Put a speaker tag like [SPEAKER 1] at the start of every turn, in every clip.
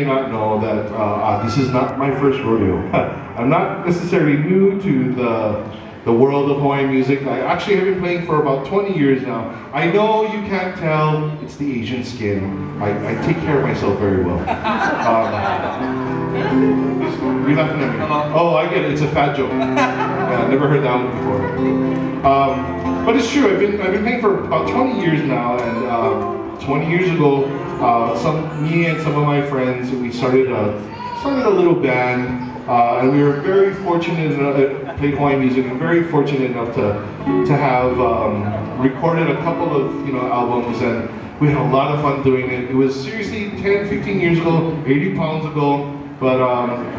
[SPEAKER 1] not know that this is not my first rodeo. I'm not necessarily new to the world of Hawaiian music. I actually have been playing for about 20 years now. I know you can't tell, it's the Asian skin. I take care of myself very well. You're laughing at me. Oh, I get it, it's a fat joke. Yeah, I never heard that one before. But it's true, I've been playing for about 20 years now, and 20 years ago, me and some of my friends, we started a little band. And we were very fortunate enough, played Hawaiian music, and very fortunate enough to have recorded a couple of albums, and we had a lot of fun doing it. It was seriously 10, 15 years ago, 80 pounds ago, but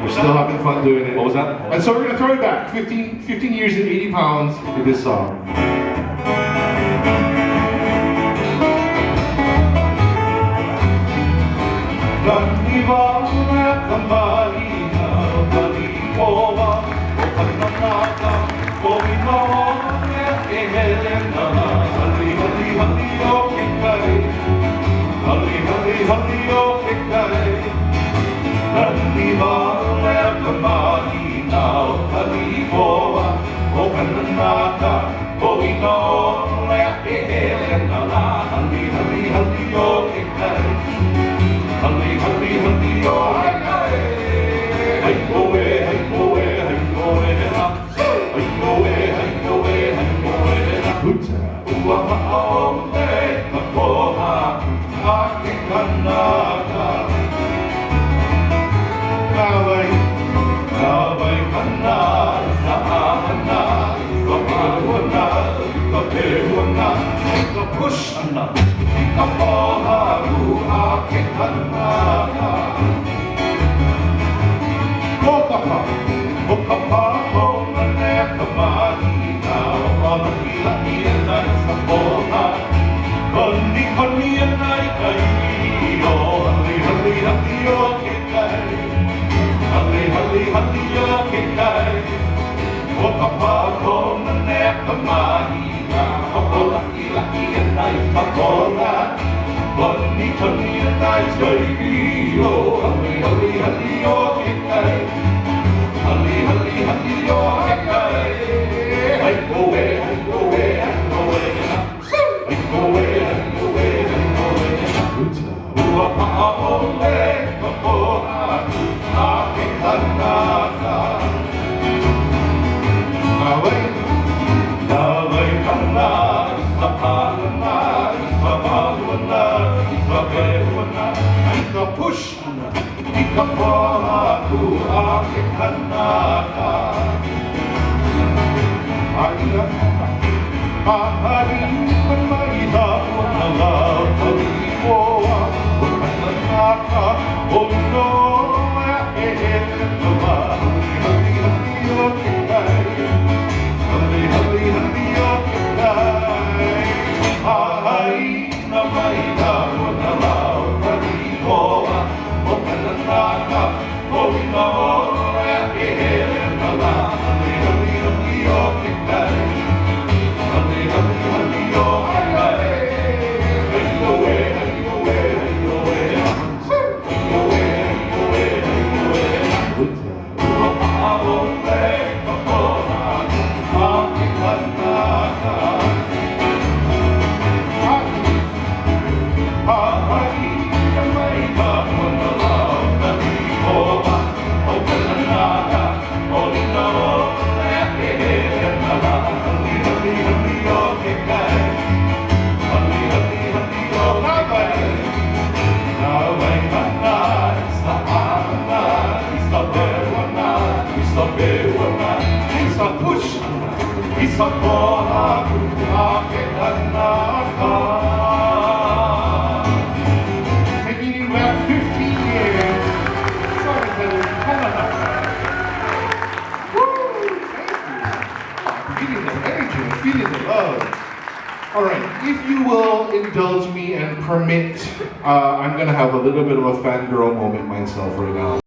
[SPEAKER 1] we're still having fun doing it.
[SPEAKER 2] What was that?
[SPEAKER 1] And so we're gonna throw it back, 15 years and 80 pounds with this song. Taking you back 15 years. Sorry, Woo! Thank you. Feeling the energy, feeling the love. All right, if you will indulge me and permit, I'm gonna have a little bit of a fangirl moment myself right now.